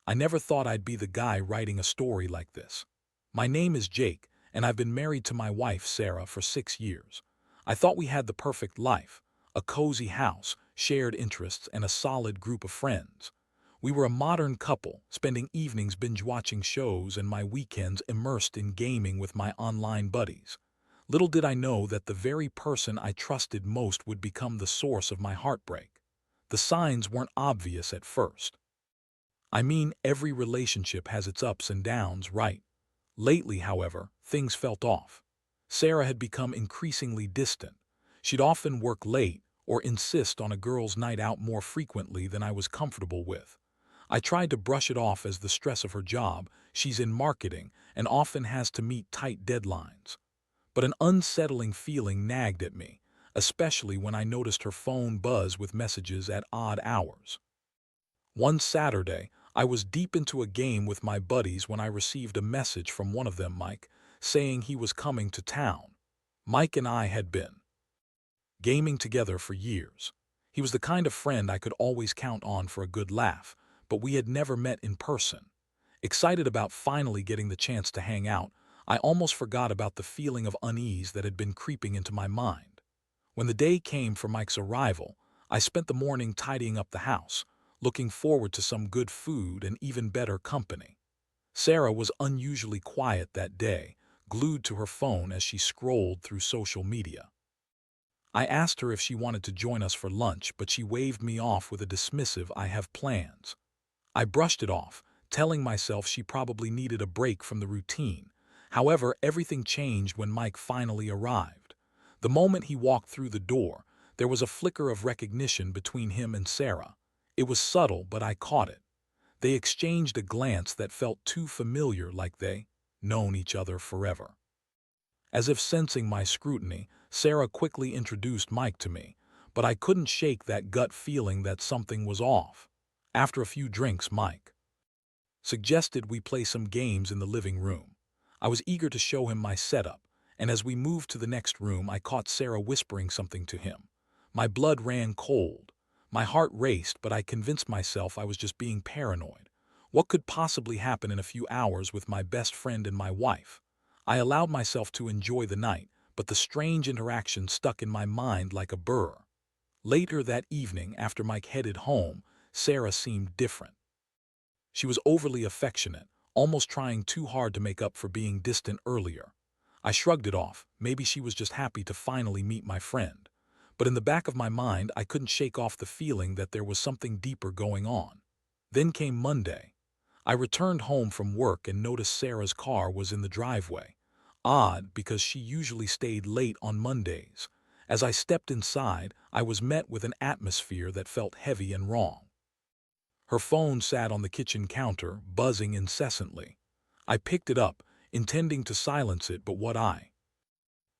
I never thought I'd be the guy writing a story like this. My name is Jake, and I've been married to my wife, Sarah, for 6 years. I thought we had the perfect life, a cozy house, shared interests, and a solid group of friends. We were a modern couple, spending evenings binge-watching shows and my weekends immersed in gaming with my online buddies. Little did I know that the very person I trusted most would become the source of my heartbreak. The signs weren't obvious at first. I mean, every relationship has its ups and downs, right? Lately, however, things felt off. Sarah had become increasingly distant. She'd often work late or insist on a girls' night out more frequently than I was comfortable with. I tried to brush it off as the stress of her job. She's in marketing and often has to meet tight deadlines. But an unsettling feeling nagged at me, especially when I noticed her phone buzz with messages at odd hours. One Saturday, I was deep into a game with my buddies when I received a message from one of them, Mike, saying he was coming to town. Mike and I had been gaming together for years. He was the kind of friend I could always count on for a good laugh, but we had never met in person. Excited about finally getting the chance to hang out, I almost forgot about the feeling of unease that had been creeping into my mind. When the day came for Mike's arrival, I spent the morning tidying up the house, looking forward to some good food and even better company. Sarah was unusually quiet that day, glued to her phone as she scrolled through social media. I asked her if she wanted to join us for lunch, but she waved me off with a dismissive "I have plans." I brushed it off, telling myself she probably needed a break from the routine. However, everything changed when Mike finally arrived. The moment he walked through the door, there was a flicker of recognition between him and Sarah. It was subtle, but I caught it. They exchanged a glance that felt too familiar, like they known each other forever. As if sensing my scrutiny, Sarah quickly introduced Mike to me, but I couldn't shake that gut feeling that something was off. After a few drinks, Mike suggested we play some games in the living room. I was eager to show him my setup, and as we moved to the next room, I caught Sarah whispering something to him. My blood ran cold. My heart raced, but I convinced myself I was just being paranoid. What could possibly happen in a few hours with my best friend and my wife? I allowed myself to enjoy the night, but the strange interaction stuck in my mind like a burr. Later that evening, after Mike headed home, Sarah seemed different. She was overly affectionate, almost trying too hard to make up for being distant earlier. I shrugged it off. Maybe she was just happy to finally meet my friend. But in the back of my mind, I couldn't shake off the feeling that there was something deeper going on. Then came Monday. I returned home from work and noticed Sarah's car was in the driveway. Odd, because she usually stayed late on Mondays. As I stepped inside, I was met with an atmosphere that felt heavy and wrong. Her phone sat on the kitchen counter, buzzing incessantly. I picked it up, intending to silence it, but what I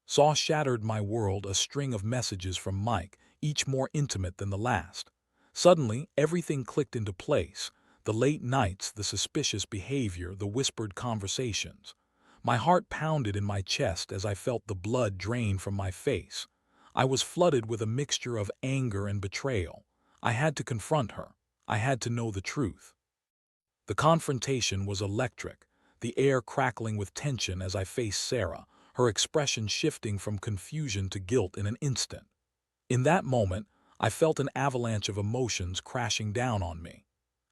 saw shattered my world, a string of messages from Mike, each more intimate than the last. Suddenly, everything clicked into place. The late nights, the suspicious behavior, the whispered conversations. My heart pounded in my chest as I felt the blood drain from my face. I was flooded with a mixture of anger and betrayal. I had to confront her. I had to know the truth. The confrontation was electric, the air crackling with tension as I faced Sarah, her expression shifting from confusion to guilt in an instant. In that moment, I felt an avalanche of emotions crashing down on me.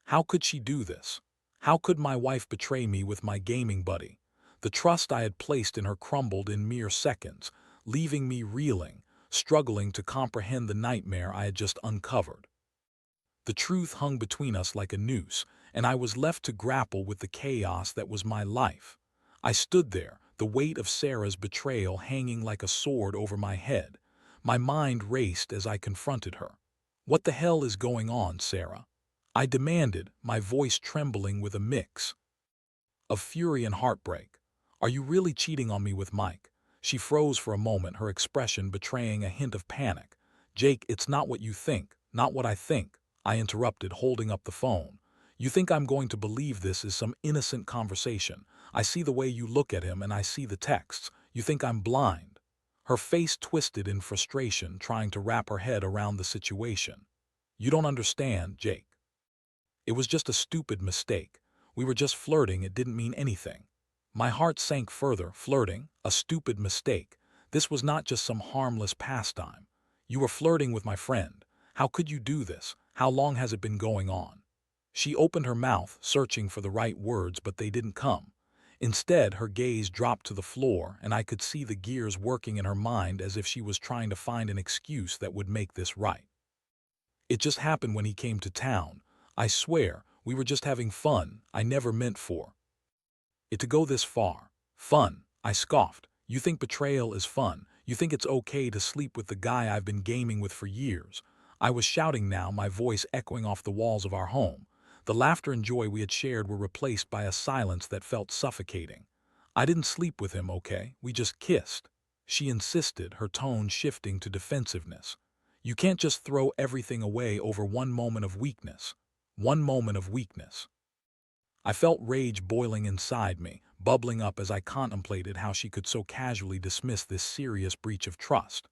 How could she do this? How could my wife betray me with my gaming buddy? The trust I had placed in her crumbled in mere seconds, leaving me reeling, struggling to comprehend the nightmare I had just uncovered. The truth hung between us like a noose, and I was left to grapple with the chaos that was my life. I stood there, the weight of Sarah's betrayal hanging like a sword over my head. My mind raced as I confronted her. "What the hell is going on, Sarah?" I demanded, my voice trembling with a mix of fury and heartbreak. "Are you really cheating on me with Mike?" She froze for a moment, her expression betraying a hint of panic. "Jake, it's not what you think, not what I think," I interrupted, holding up the phone. "You think I'm going to believe this is some innocent conversation? I see the way you look at him and I see the texts. You think I'm blind?" Her face twisted in frustration, trying to wrap her head around the situation. "You don't understand, Jake. It was just a stupid mistake. We were just flirting, it didn't mean anything. My heart sank further. Flirting? A stupid mistake. This was not just some harmless pastime. You were flirting with my friend. How could you do this? How long has it been going on? She opened her mouth, searching for the right words, but they didn't come. Instead, her gaze dropped to the floor, and I could see the gears working in her mind as if she was trying to find an excuse that would make this right. It just happened when he came to town. I swear, we were just having fun. I never meant for it to go this far. Fun, I scoffed. You think betrayal is fun? You think it's okay to sleep with the guy I've been gaming with for years? I was shouting now, my voice echoing off the walls of our home. The laughter and joy we had shared were replaced by a silence that felt suffocating. I didn't sleep with him, okay? We just kissed. She insisted, her tone shifting to defensiveness. You can't just throw everything away over one moment of weakness. One moment of weakness. I felt rage boiling inside me, bubbling up as I contemplated how she could so casually dismiss this serious breach of trust.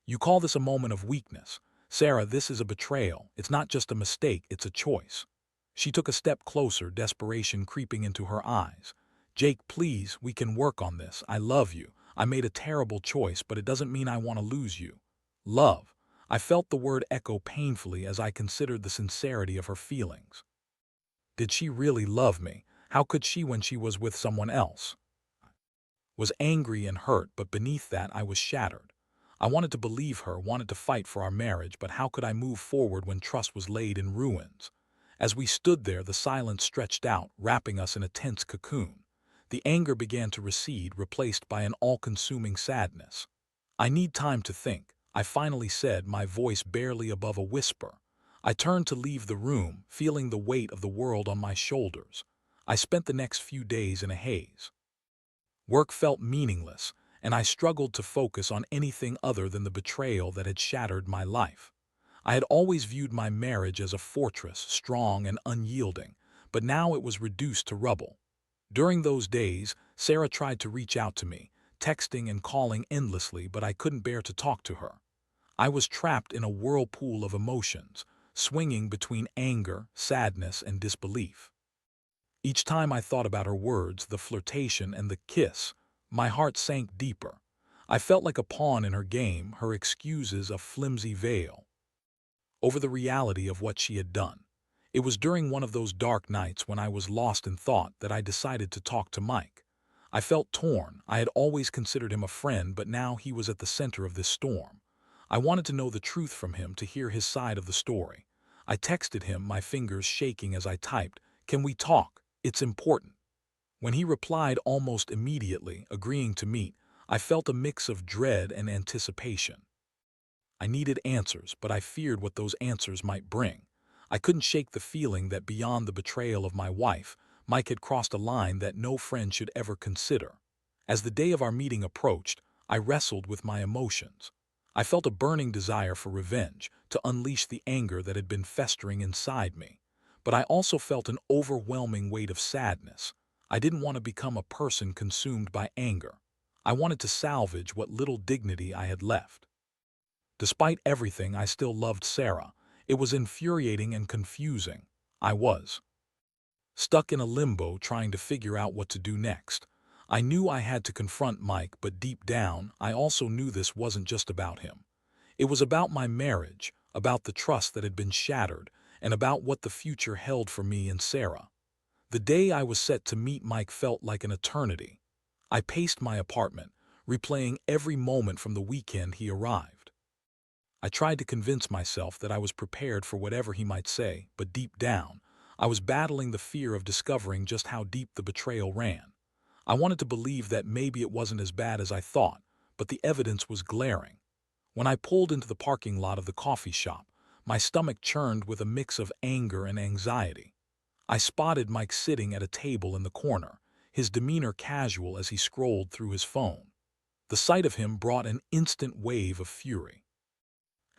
You call this a moment of weakness? Sarah, this is a betrayal. It's not just a mistake, it's a choice. She took a step closer, desperation creeping into her eyes. Jake, please, we can work on this. I love you. I made a terrible choice, but it doesn't mean I want to lose you. Love. I felt the word echo painfully as I considered the sincerity of her feelings. Did she really love me? How could she when she was with someone else? Was angry and hurt, but beneath that I was shattered. I wanted to believe her, wanted to fight for our marriage, but how could I move forward when trust was laid in ruins? As we stood there, the silence stretched out, wrapping us in a tense cocoon. The anger began to recede, replaced by an all-consuming sadness. I need time to think, I finally said, my voice barely above a whisper. I turned to leave the room, feeling the weight of the world on my shoulders. I spent the next few days in a haze. Work felt meaningless, and I struggled to focus on anything other than the betrayal that had shattered my life. I had always viewed my marriage as a fortress, strong and unyielding, but now it was reduced to rubble. During those days, Sarah tried to reach out to me, texting and calling endlessly, but I couldn't bear to talk to her. I was trapped in a whirlpool of emotions, swinging between anger, sadness, and disbelief. Each time I thought about her words, the flirtation and the kiss, my heart sank deeper. I felt like a pawn in her game, her excuses a flimsy veil over the reality of what she had done. It was during one of those dark nights when I was lost in thought that I decided to talk to Mike. I felt torn. I had always considered him a friend, but now he was at the center of this storm. I wanted to know the truth from him, to hear his side of the story. I texted him, my fingers shaking as I typed, "Can we talk? It's important." When he replied almost immediately, agreeing to meet, I felt a mix of dread and anticipation. I needed answers, but I feared what those answers might bring. I couldn't shake the feeling that beyond the betrayal of my wife, Mike had crossed a line that no friend should ever consider. As the day of our meeting approached, I wrestled with my emotions. I felt a burning desire for revenge, to unleash the anger that had been festering inside me. But I also felt an overwhelming weight of sadness. I didn't want to become a person consumed by anger. I wanted to salvage what little dignity I had left. Despite everything, I still loved Sarah. It was infuriating and confusing. I was stuck in a limbo, trying to figure out what to do next. I knew I had to confront Mike, but deep down, I also knew this wasn't just about him. It was about my marriage, about the trust that had been shattered, and about what the future held for me and Sarah. The day I was set to meet Mike felt like an eternity. I paced my apartment, replaying every moment from the weekend he arrived. I tried to convince myself that I was prepared for whatever he might say, but deep down, I was battling the fear of discovering just how deep the betrayal ran. I wanted to believe that maybe it wasn't as bad as I thought, but the evidence was glaring. When I pulled into the parking lot of the coffee shop, my stomach churned with a mix of anger and anxiety. I spotted Mike sitting at a table in the corner, his demeanor casual as he scrolled through his phone. The sight of him brought an instant wave of fury.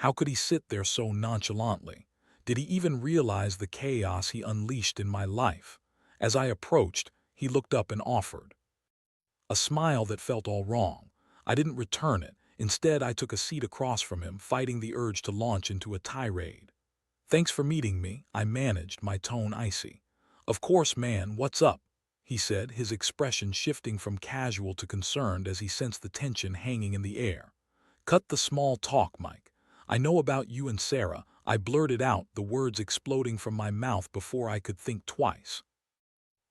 How could he sit there so nonchalantly? Did he even realize the chaos he unleashed in my life? As I approached, he looked up and offered a smile that felt all wrong. I didn't return it. Instead, I took a seat across from him, fighting the urge to launch into a tirade. "Thanks for meeting me," I managed, my tone icy. "Of course, man, what's up?" he said, his expression shifting from casual to concerned as he sensed the tension hanging in the air. "Cut the small talk, Mike. I know about you and Sarah," I blurted out, the words exploding from my mouth before I could think twice.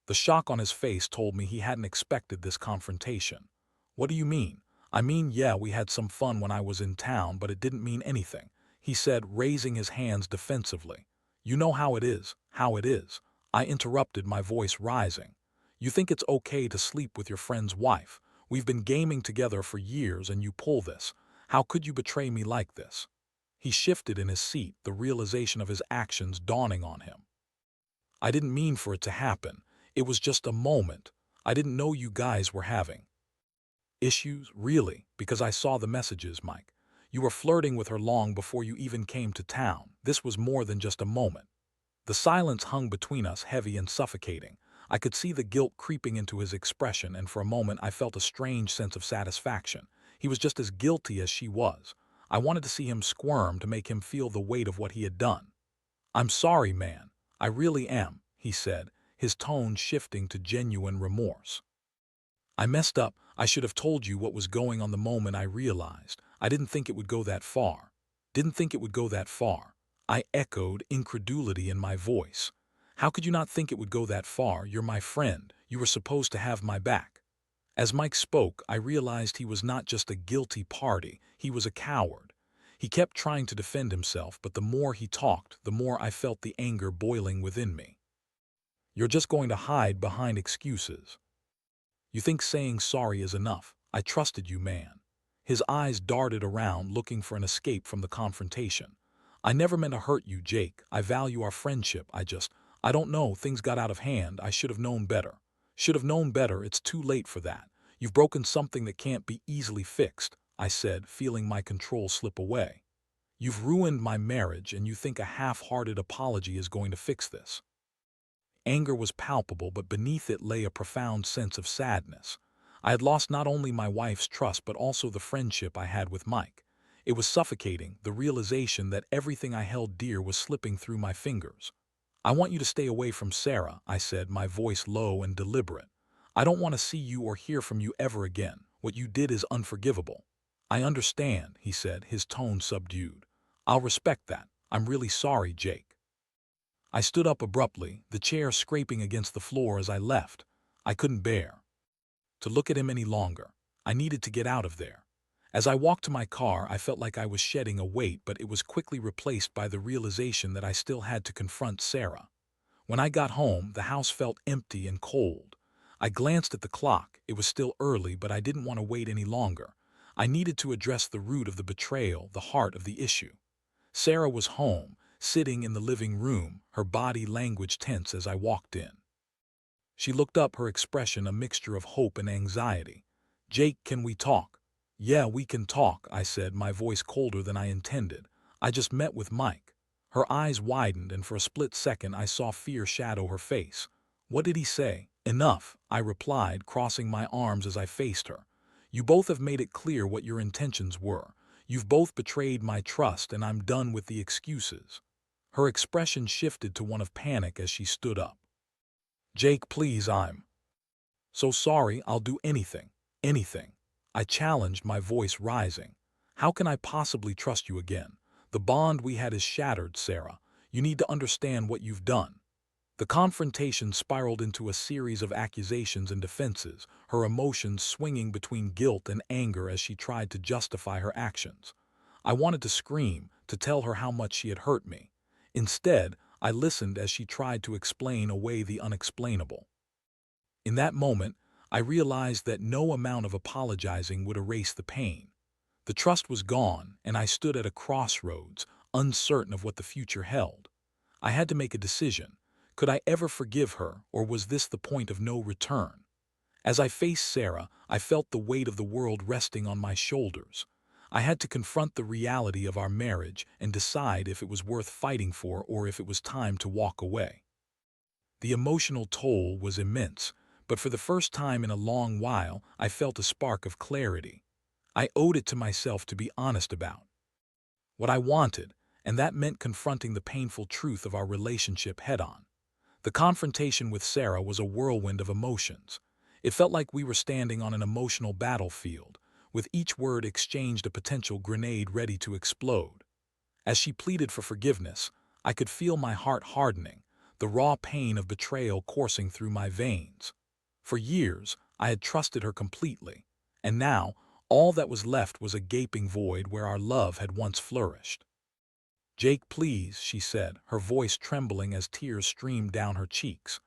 The shock on his face told me he hadn't expected this confrontation. "What do you mean?" "I mean, yeah, we had some fun when I was in town, but it didn't mean anything," he said, raising his hands defensively. "You know how it is, how it is." I interrupted, my voice rising. "You think it's okay to sleep with your friend's wife? We've been gaming together for years and you pull this. How could you betray me like this?" He shifted in his seat, the realization of his actions dawning on him. "I didn't mean for it to happen. It was just a moment. I didn't know you guys were having issues, really, because I saw the messages, Mike. You were flirting with her long before you even came to town. This was more than just a moment." The silence hung between us, heavy and suffocating. I could see the guilt creeping into his expression, and for a moment I felt a strange sense of satisfaction. He was just as guilty as she was. I wanted to see him squirm, to make him feel the weight of what he had done. "I'm sorry, man. I really am," he said, his tone shifting to genuine remorse. "I messed up. I should have told you what was going on the moment I realized. I didn't think it would go that far." "Didn't think it would go that far?" I echoed, incredulity in my voice. "How could you not think it would go that far? You're my friend. You were supposed to have my back." As Mike spoke, I realized he was not just a guilty party, he was a coward. He kept trying to defend himself, but the more he talked, the more I felt the anger boiling within me. "You're just going to hide behind excuses. You think saying sorry is enough. I trusted you, man." His eyes darted around, looking for an escape from the confrontation. "I never meant to hurt you, Jake. I value our friendship. I don't know, things got out of hand. I should have known better." "Should have known better? It's too late for that. You've broken something that can't be easily fixed," I said, feeling my control slip away. "You've ruined my marriage, and you think a half-hearted apology is going to fix this." Anger was palpable, but beneath it lay a profound sense of sadness. I had lost not only my wife's trust but also the friendship I had with Mike. It was suffocating, the realization that everything I held dear was slipping through my fingers. "I want you to stay away from Sarah," I said, my voice low and deliberate. "I don't want to see you or hear from you ever again. What you did is unforgivable." "I understand," he said, his tone subdued. "I'll respect that. I'm really sorry, Jake." I stood up abruptly, the chair scraping against the floor as I left. I couldn't bear to look at him any longer. I needed to get out of there. As I walked to my car, I felt like I was shedding a weight, but it was quickly replaced by the realization that I still had to confront Sarah. When I got home, the house felt empty and cold. I glanced at the clock. It was still early, but I didn't want to wait any longer. I needed to address the root of the betrayal, the heart of the issue. Sarah was home, sitting in the living room, her body language tense as I walked in. She looked up, her expression a mixture of hope and anxiety. "Jake, can we talk?" "Yeah, we can talk," I said, my voice colder than I intended. "I just met with Mike." Her eyes widened, and for a split second I saw fear shadow her face. "What did he say?" "Enough," I replied, crossing my arms as I faced her. "You both have made it clear what your intentions were. You've both betrayed my trust, and I'm done with the excuses." Her expression shifted to one of panic as she stood up. "Jake, please, I'm so sorry. I'll do anything, anything." I challenged, my voice rising. "How can I possibly trust you again? The bond we had is shattered, Sarah. You need to understand what you've done." The confrontation spiraled into a series of accusations and defenses, her emotions swinging between guilt and anger as she tried to justify her actions. I wanted to scream, to tell her how much she had hurt me. Instead, I listened as she tried to explain away the unexplainable. In that moment, I realized that no amount of apologizing would erase the pain. The trust was gone, and I stood at a crossroads, uncertain of what the future held. I had to make a decision. Could I ever forgive her, or was this the point of no return? As I faced Sarah, I felt the weight of the world resting on my shoulders. I had to confront the reality of our marriage and decide if it was worth fighting for or if it was time to walk away. The emotional toll was immense, but for the first time in a long while, I felt a spark of clarity. I owed it to myself to be honest about what I wanted, and that meant confronting the painful truth of our relationship head-on. The confrontation with Sarah was a whirlwind of emotions. It felt like we were standing on an emotional battlefield, with each word exchanged a potential grenade ready to explode. As she pleaded for forgiveness, I could feel my heart hardening, the raw pain of betrayal coursing through my veins. For years, I had trusted her completely, and now, all that was left was a gaping void where our love had once flourished. "Jake, please," she said, her voice trembling as tears streamed down her cheeks.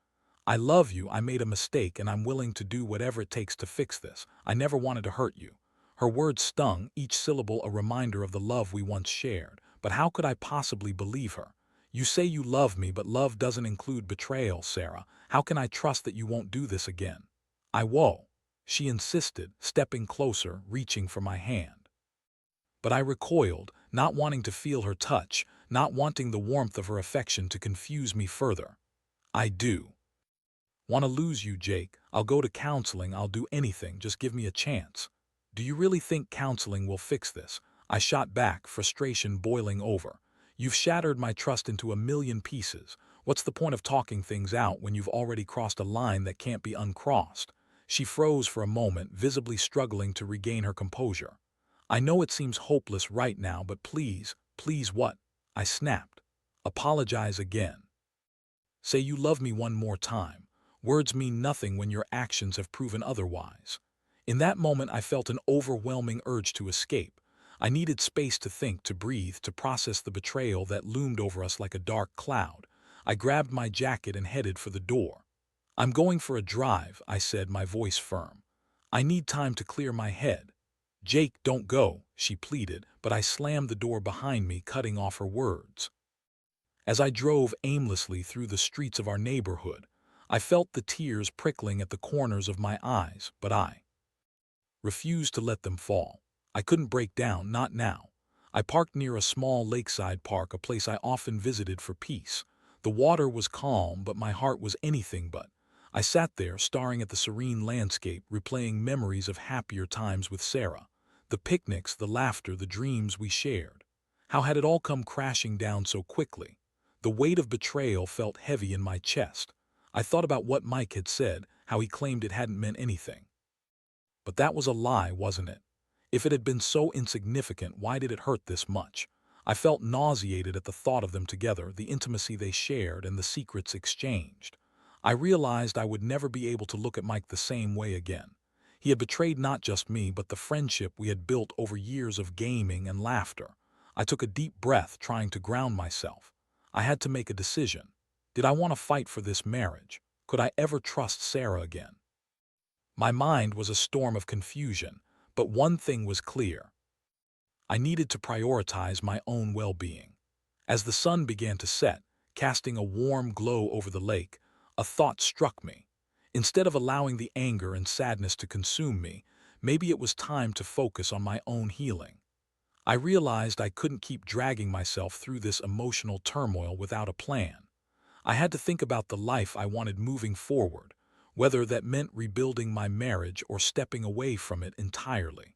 "I love you, I made a mistake, and I'm willing to do whatever it takes to fix this. I never wanted to hurt you." Her words stung, each syllable a reminder of the love we once shared. But how could I possibly believe her? "You say you love me, but love doesn't include betrayal, Sarah. How can I trust that you won't do this again?" "Whoa," she insisted, stepping closer, reaching for my hand. But I recoiled, not wanting to feel her touch, not wanting the warmth of her affection to confuse me further. "I do want to lose you, Jake. I'll go to counseling, I'll do anything, just give me a chance." "Do you really think counseling will fix this?" I shot back, frustration boiling over. "You've shattered my trust into a million pieces. What's the point of talking things out when you've already crossed a line that can't be uncrossed?" She froze for a moment, visibly struggling to regain her composure. "I know it seems hopeless right now, but please, please what?" I snapped. "Apologize again. Say you love me one more time. Words mean nothing when your actions have proven otherwise." In that moment, I felt an overwhelming urge to escape. I needed space to think, to breathe, to process the betrayal that loomed over us like a dark cloud. I grabbed my jacket and headed for the door. "I'm going for a drive," I said, my voice firm. "I need time to clear my head." "Jake, don't go," she pleaded, but I slammed the door behind me, cutting off her words. As I drove aimlessly through the streets of our neighborhood, I felt the tears prickling at the corners of my eyes, but I refused to let them fall. I couldn't break down, not now. I parked near a small lakeside park, a place I often visited for peace. The water was calm, but my heart was anything but. I sat there, staring at the serene landscape, replaying memories of happier times with Sarah. The picnics, the laughter, the dreams we shared. How had it all come crashing down so quickly? The weight of betrayal felt heavy in my chest. I thought about what Mike had said, how he claimed it hadn't meant anything. But that was a lie, wasn't it? If it had been so insignificant, why did it hurt this much? I felt nauseated at the thought of them together, the intimacy they shared and the secrets exchanged. I realized I would never be able to look at Mike the same way again. He had betrayed not just me, but the friendship we had built over years of gaming and laughter. I took a deep breath, trying to ground myself. I had to make a decision. Did I want to fight for this marriage? Could I ever trust Sarah again? My mind was a storm of confusion, but one thing was clear. I needed to prioritize my own well-being. As the sun began to set, casting a warm glow over the lake, a thought struck me. Instead of allowing the anger and sadness to consume me, maybe it was time to focus on my own healing. I realized I couldn't keep dragging myself through this emotional turmoil without a plan. I had to think about the life I wanted moving forward, whether that meant rebuilding my marriage or stepping away from it entirely.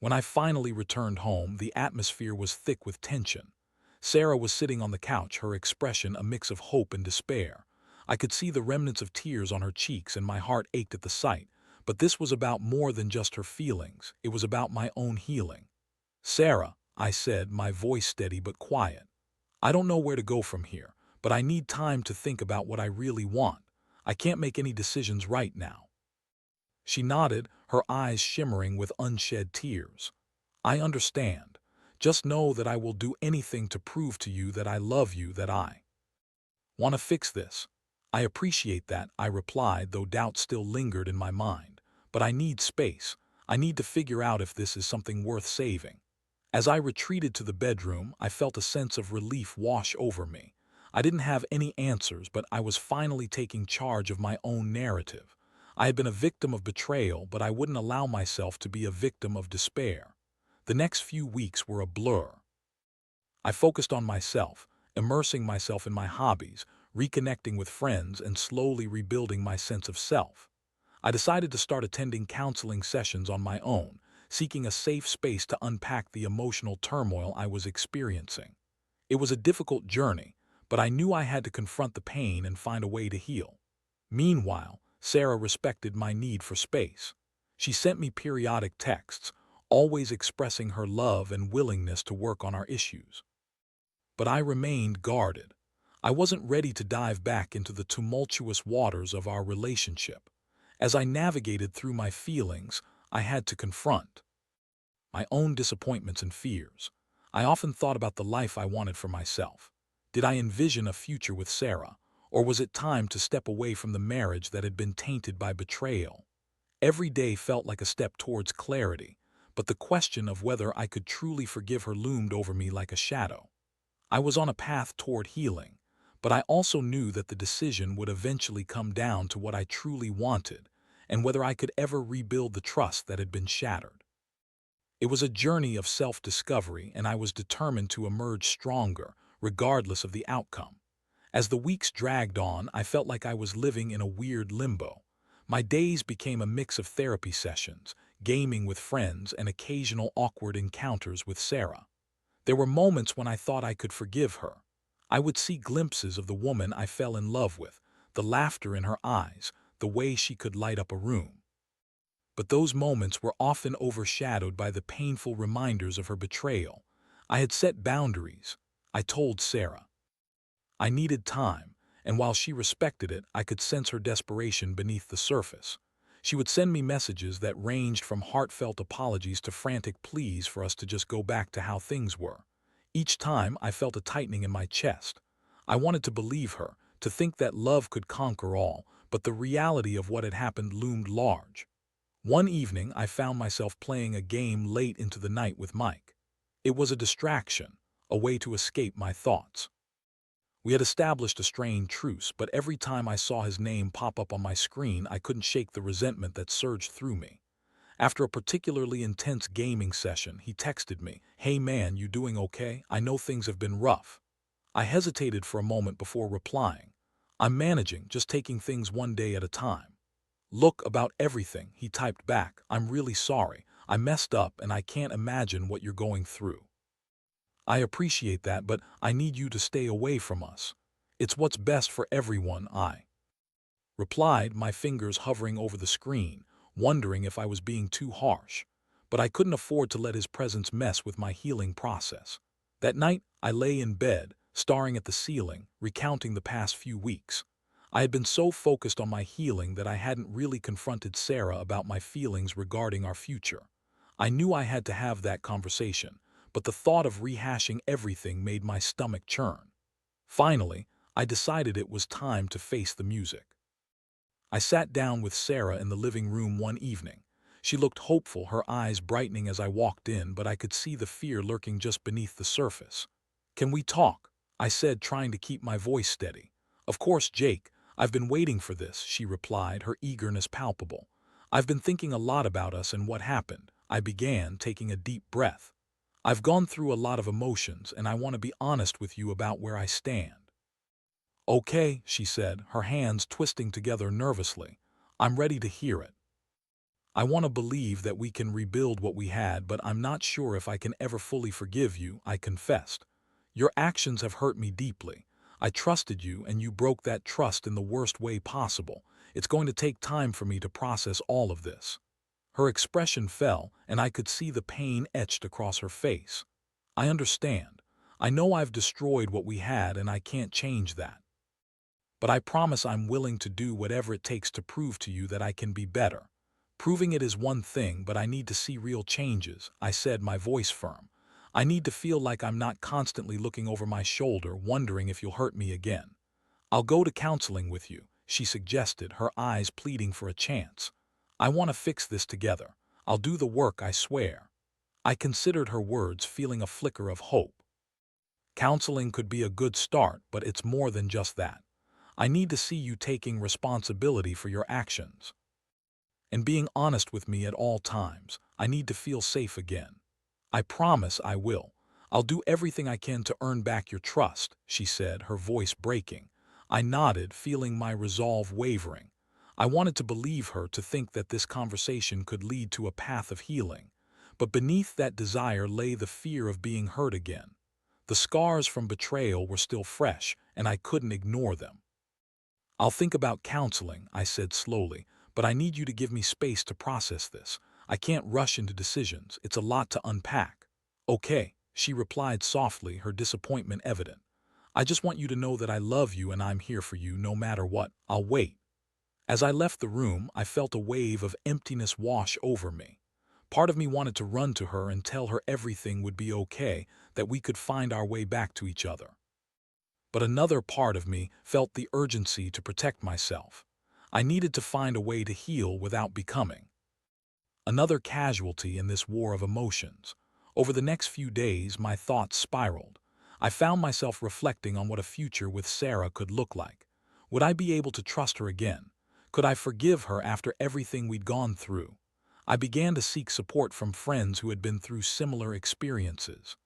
When I finally returned home, the atmosphere was thick with tension. Sarah was sitting on the couch, her expression a mix of hope and despair. I could see the remnants of tears on her cheeks, and my heart ached at the sight. But this was about more than just her feelings. It was about my own healing. "Sarah," I said, my voice steady but quiet, "I don't know where to go from here, but I need time to think about what I really want. I can't make any decisions right now." She nodded, her eyes shimmering with unshed tears. "I understand. Just know that I will do anything to prove to you that I love you, that I want to fix this." "I appreciate that," I replied, though doubt still lingered in my mind. "But I need space. I need to figure out if this is something worth saving." As I retreated to the bedroom, I felt a sense of relief wash over me. I didn't have any answers, but I was finally taking charge of my own narrative. I had been a victim of betrayal, but I wouldn't allow myself to be a victim of despair. The next few weeks were a blur. I focused on myself, immersing myself in my hobbies, reconnecting with friends, and slowly rebuilding my sense of self. I decided to start attending counseling sessions on my own, seeking a safe space to unpack the emotional turmoil I was experiencing. It was a difficult journey, but I knew I had to confront the pain and find a way to heal. Meanwhile, Sarah respected my need for space. She sent me periodic texts, always expressing her love and willingness to work on our issues. But I remained guarded. I wasn't ready to dive back into the tumultuous waters of our relationship. As I navigated through my feelings, I had to confront my own disappointments and fears. I often thought about the life I wanted for myself. Did I envision a future with Sarah, or was it time to step away from the marriage that had been tainted by betrayal? Every day felt like a step towards clarity, but the question of whether I could truly forgive her loomed over me like a shadow. I was on a path toward healing, but I also knew that the decision would eventually come down to what I truly wanted and whether I could ever rebuild the trust that had been shattered. It was a journey of self-discovery, and I was determined to emerge stronger, regardless of the outcome. As the weeks dragged on, I felt like I was living in a weird limbo. My days became a mix of therapy sessions, gaming with friends, and occasional awkward encounters with Sarah. There were moments when I thought I could forgive her. I would see glimpses of the woman I fell in love with, the laughter in her eyes, the way she could light up a room. But those moments were often overshadowed by the painful reminders of her betrayal. I had set boundaries. I told Sarah I needed time, and while she respected it, I could sense her desperation beneath the surface. She would send me messages that ranged from heartfelt apologies to frantic pleas for us to just go back to how things were. Each time, I felt a tightening in my chest. I wanted to believe her, to think that love could conquer all, but the reality of what had happened loomed large. One evening, I found myself playing a game late into the night with Mike. It was a distraction, a way to escape my thoughts. We had established a strained truce, but every time I saw his name pop up on my screen, I couldn't shake the resentment that surged through me. After a particularly intense gaming session, he texted me, "Hey man, you doing okay? I know things have been rough." I hesitated for a moment before replying. "I'm managing, just taking things one day at a time." "Look, about everything," he typed back. "I'm really sorry. I messed up and I can't imagine what you're going through. I appreciate that, but I need you to stay away from us. It's what's best for everyone," I replied, my fingers hovering over the screen, wondering if I was being too harsh. But I couldn't afford to let his presence mess with my healing process. That night, I lay in bed, staring at the ceiling, recounting the past few weeks. I had been so focused on my healing that I hadn't really confronted Sarah about my feelings regarding our future. I knew I had to have that conversation, but the thought of rehashing everything made my stomach churn. Finally, I decided it was time to face the music. I sat down with Sarah in the living room one evening. She looked hopeful, her eyes brightening as I walked in, but I could see the fear lurking just beneath the surface. "Can we talk?" I said, trying to keep my voice steady. "Of course, Jake. I've been waiting for this," she replied, her eagerness palpable. "I've been thinking a lot about us and what happened," I began, taking a deep breath. "I've gone through a lot of emotions, and I want to be honest with you about where I stand." "Okay," she said, her hands twisting together nervously. "I'm ready to hear it. I want to believe that we can rebuild what we had, but I'm not sure if I can ever fully forgive you," I confessed. "Your actions have hurt me deeply. I trusted you, and you broke that trust in the worst way possible. It's going to take time for me to process all of this." Her expression fell, and I could see the pain etched across her face. "I understand. I know I've destroyed what we had, and I can't change that. But I promise I'm willing to do whatever it takes to prove to you that I can be better. Proving it is one thing, but I need to see real changes," I said, my voice firm. "I need to feel like I'm not constantly looking over my shoulder, wondering if you'll hurt me again." "I'll go to counseling with you," she suggested, her eyes pleading for a chance. "I want to fix this together. I'll do the work, I swear." I considered her words, feeling a flicker of hope. "Counseling could be a good start, but it's more than just that. I need to see you taking responsibility for your actions and being honest with me at all times. I need to feel safe again." "I promise I will. I'll do everything I can to earn back your trust," she said, her voice breaking. I nodded, feeling my resolve wavering. I wanted to believe her, to think that this conversation could lead to a path of healing. But beneath that desire lay the fear of being hurt again. The scars from betrayal were still fresh, and I couldn't ignore them. "I'll think about counseling," I said slowly, "but I need you to give me space to process this. I can't rush into decisions. It's a lot to unpack." "Okay," she replied softly, her disappointment evident. "I just want you to know that I love you and I'm here for you no matter what. I'll wait." As I left the room, I felt a wave of emptiness wash over me. Part of me wanted to run to her and tell her everything would be okay, that we could find our way back to each other. But another part of me felt the urgency to protect myself. I needed to find a way to heal without becoming another casualty in this war of emotions. Over the next few days, my thoughts spiraled. I found myself reflecting on what a future with Sarah could look like. Would I be able to trust her again? Could I forgive her after everything we'd gone through? I began to seek support from friends who had been through similar experiences.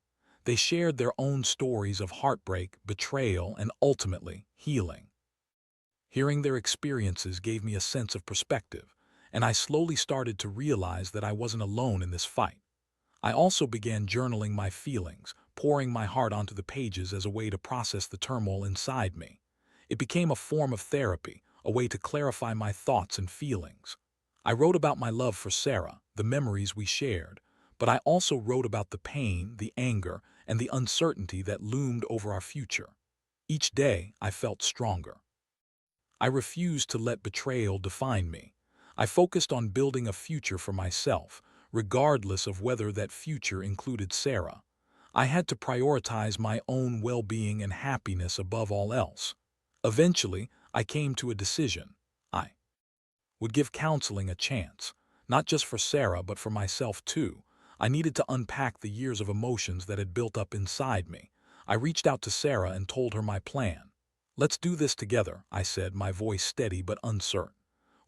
They shared their own stories of heartbreak, betrayal, and ultimately, healing. Hearing their experiences gave me a sense of perspective, and I slowly started to realize that I wasn't alone in this fight. I also began journaling my feelings, pouring my heart onto the pages as a way to process the turmoil inside me. It became a form of therapy, a way to clarify my thoughts and feelings. I wrote about my love for Sarah, the memories we shared, but I also wrote about the pain, the anger, and the uncertainty that loomed over our future. Each day, I felt stronger. I refused to let betrayal define me. I focused on building a future for myself, regardless of whether that future included Sarah. I had to prioritize my own well-being and happiness above all else. Eventually, I came to a decision. I would give counseling a chance, not just for Sarah, but for myself too. I needed to unpack the years of emotions that had built up inside me. I reached out to Sarah and told her my plan. "Let's do this together," I said, my voice steady but uncertain.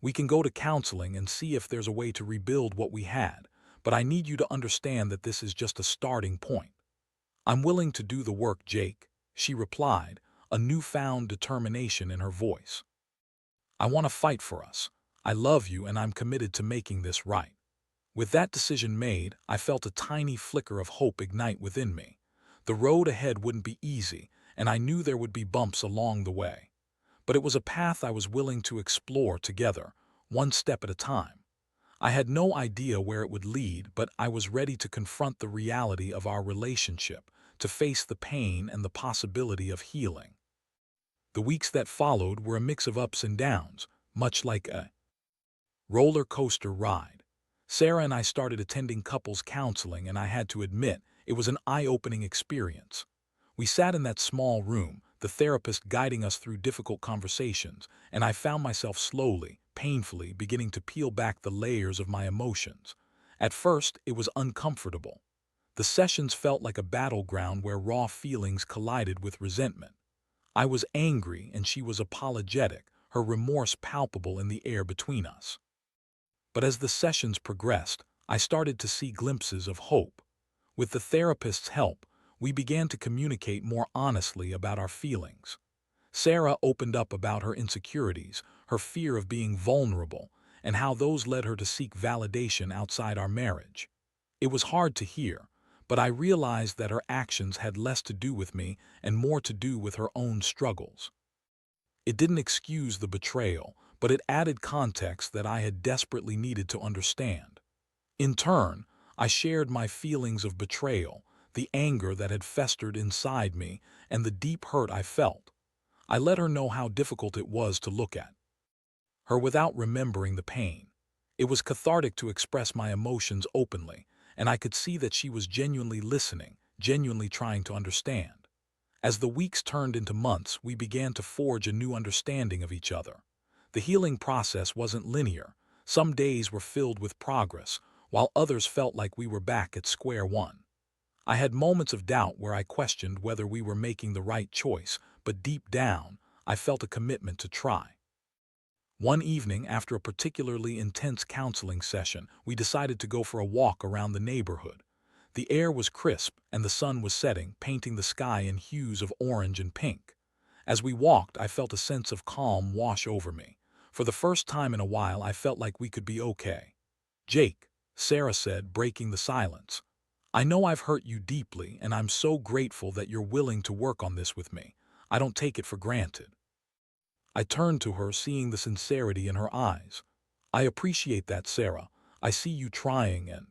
"We can go to counseling and see if there's a way to rebuild what we had, but I need you to understand that this is just a starting point." "I'm willing to do the work, Jake," she replied, a newfound determination in her voice. "I want to fight for us. I love you and I'm committed to making this right." With that decision made, I felt a tiny flicker of hope ignite within me. The road ahead wouldn't be easy, and I knew there would be bumps along the way. But it was a path I was willing to explore together, one step at a time. I had no idea where it would lead, but I was ready to confront the reality of our relationship, to face the pain and the possibility of healing. The weeks that followed were a mix of ups and downs, much like a roller coaster ride. Sarah and I started attending couples counseling, and I had to admit, it was an eye-opening experience. We sat in that small room, the therapist guiding us through difficult conversations, and I found myself slowly, painfully, beginning to peel back the layers of my emotions. At first, it was uncomfortable. The sessions felt like a battleground where raw feelings collided with resentment. I was angry and she was apologetic, her remorse palpable in the air between us. But as the sessions progressed, I started to see glimpses of hope. With the therapist's help, we began to communicate more honestly about our feelings. Sarah opened up about her insecurities, her fear of being vulnerable, and how those led her to seek validation outside our marriage. It was hard to hear, but I realized that her actions had less to do with me and more to do with her own struggles. It didn't excuse the betrayal, but it added context that I had desperately needed to understand. In turn, I shared my feelings of betrayal, the anger that had festered inside me, and the deep hurt I felt. I let her know how difficult it was to look at her without remembering the pain. It was cathartic to express my emotions openly, and I could see that she was genuinely listening, genuinely trying to understand. As the weeks turned into months, we began to forge a new understanding of each other. The healing process wasn't linear. Some days were filled with progress, while others felt like we were back at square one. I had moments of doubt where I questioned whether we were making the right choice, but deep down, I felt a commitment to try. One evening, after a particularly intense counseling session, we decided to go for a walk around the neighborhood. The air was crisp and the sun was setting, painting the sky in hues of orange and pink. As we walked, I felt a sense of calm wash over me. For the first time in a while, I felt like we could be okay. "Jake," Sarah said, breaking the silence, I know I've hurt you deeply, and I'm so grateful that you're willing to work on this with me. I don't take it for granted." I turned to her, seeing the sincerity in her eyes. "I appreciate that, Sarah. I see you trying, and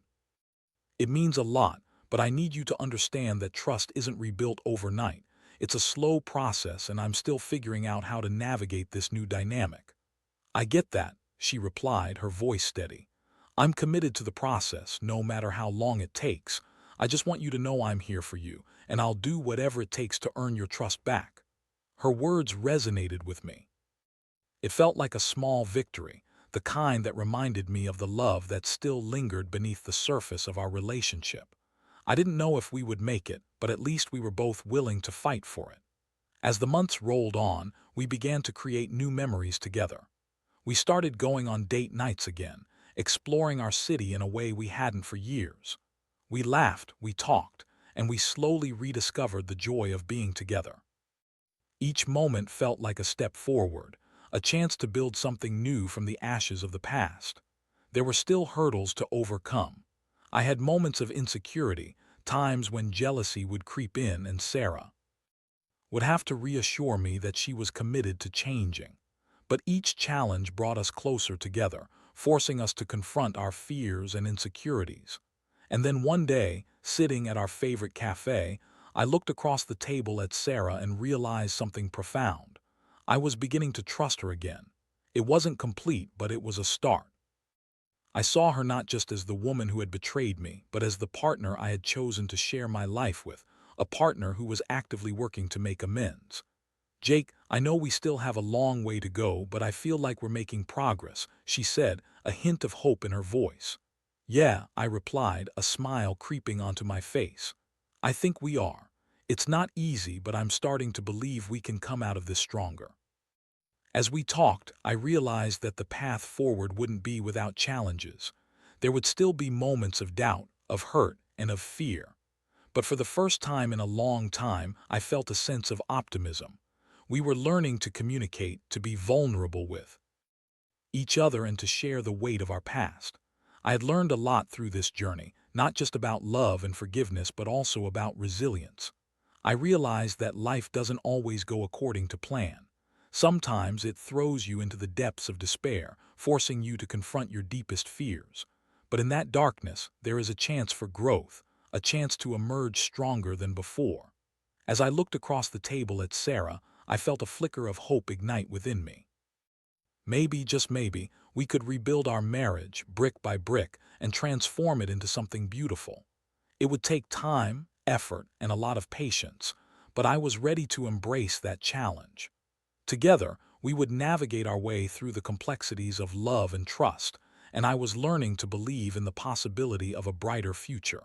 it means a lot, but I need you to understand that trust isn't rebuilt overnight. It's a slow process, and I'm still figuring out how to navigate this new dynamic." "I get that," she replied, her voice steady. "I'm committed to the process, no matter how long it takes. I just want you to know I'm here for you, and I'll do whatever it takes to earn your trust back." Her words resonated with me. It felt like a small victory, the kind that reminded me of the love that still lingered beneath the surface of our relationship. I didn't know if we would make it, but at least we were both willing to fight for it. As the months rolled on, we began to create new memories together. We started going on date nights again, exploring our city in a way we hadn't for years. We laughed, we talked, and we slowly rediscovered the joy of being together. Each moment felt like a step forward, a chance to build something new from the ashes of the past. There were still hurdles to overcome. I had moments of insecurity, times when jealousy would creep in, and Sarah would have to reassure me that she was committed to changing. But each challenge brought us closer together, forcing us to confront our fears and insecurities. And then one day, sitting at our favorite cafe, I looked across the table at Sarah and realized something profound. I was beginning to trust her again. It wasn't complete, but it was a start. I saw her not just as the woman who had betrayed me, but as the partner I had chosen to share my life with, a partner who was actively working to make amends. "Jake, I know we still have a long way to go, but I feel like we're making progress," she said, a hint of hope in her voice. "Yeah," I replied, a smile creeping onto my face. "I think we are. It's not easy, but I'm starting to believe we can come out of this stronger." As we talked, I realized that the path forward wouldn't be without challenges. There would still be moments of doubt, of hurt, and of fear. But for the first time in a long time, I felt a sense of optimism. We were learning to communicate, to be vulnerable with each other, and to share the weight of our past. I had learned a lot through this journey, not just about love and forgiveness, but also about resilience. I realized that life doesn't always go according to plan. Sometimes it throws you into the depths of despair, forcing you to confront your deepest fears. But in that darkness, there is a chance for growth, a chance to emerge stronger than before. As I looked across the table at Sarah, I felt a flicker of hope ignite within me. Maybe, just maybe, we could rebuild our marriage brick by brick and transform it into something beautiful. It would take time, effort, and a lot of patience, but I was ready to embrace that challenge. Together, we would navigate our way through the complexities of love and trust, and I was learning to believe in the possibility of a brighter future.